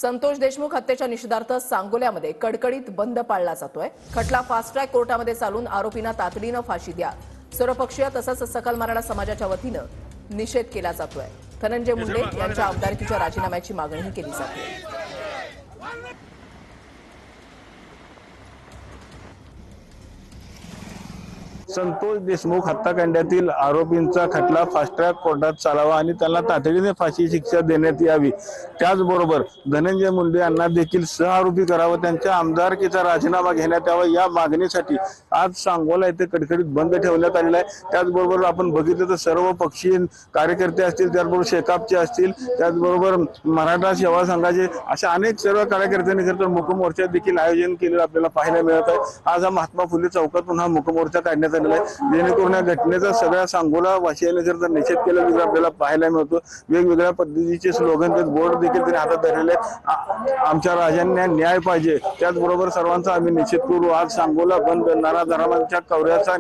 संतोष देशमुख हत्येच्या निषेधार्थ सांगोल्यामध्ये कडकडीत बंद पाळला जातोय। खटला फास्ट ट्रॅक कोर्टामध्ये चालून आरोपींना तातडीनं फाशी द्या, सर्वपक्षीय तसंच सकल मराठा समाजाच्या वतीनं निषेध केला जातोय। धनंजय मुंडे यांच्या आमदारकीच्या राजीनाम्याची मागणीही केली जाते। संतोष देशमुख हत्याकांडातील आरोपींचा खटला फास्ट ट्रॅक कोर्टात चालावा आणि त्यांना तातडीने फाशी शिक्षा देण्यात यावी। त्याचबरोबर धनंजय मुंडे यांना देखील सहआरोपी करावं, त्यांच्या आमदारकीचा राजीनामा घेण्यात यावा या मागणीसाठी आज सांगोला येथे कडकडीत बंद ठेवण्यात आलेला आहे। त्याचबरोबर आपण बघितलं तर सर्व पक्षीय कार्यकर्ते असतील, त्याचबरोबर शेकापचे असतील, त्याचबरोबर मराठा सेवा संघाचे अशा अनेक सर्व कार्यकर्त्यांनी खरं तर मूकमोर्चा देखील आयोजन केलेलं आपल्याला पाहायला मिळत आहे। आज हा महात्मा फुले चौकातून हा मूकमोर्चा काढण्यात जेणेकरून या घटनेचा सगळ्या सांगोला वासियांनी जर निषेध केला आपल्याला पाहायला मिळतो। वेगवेगळ्या पद्धतीचे स्लोगन ते बोर्ड देखील त्यांनी हातात धरलेले आहेत। आमच्या राजांना न्याय पाहिजे, त्याचबरोबर सर्वांचा आम्ही निषेध करू। आज सांगोला बंद, नाना धर्मांच्या कवऱ्याचा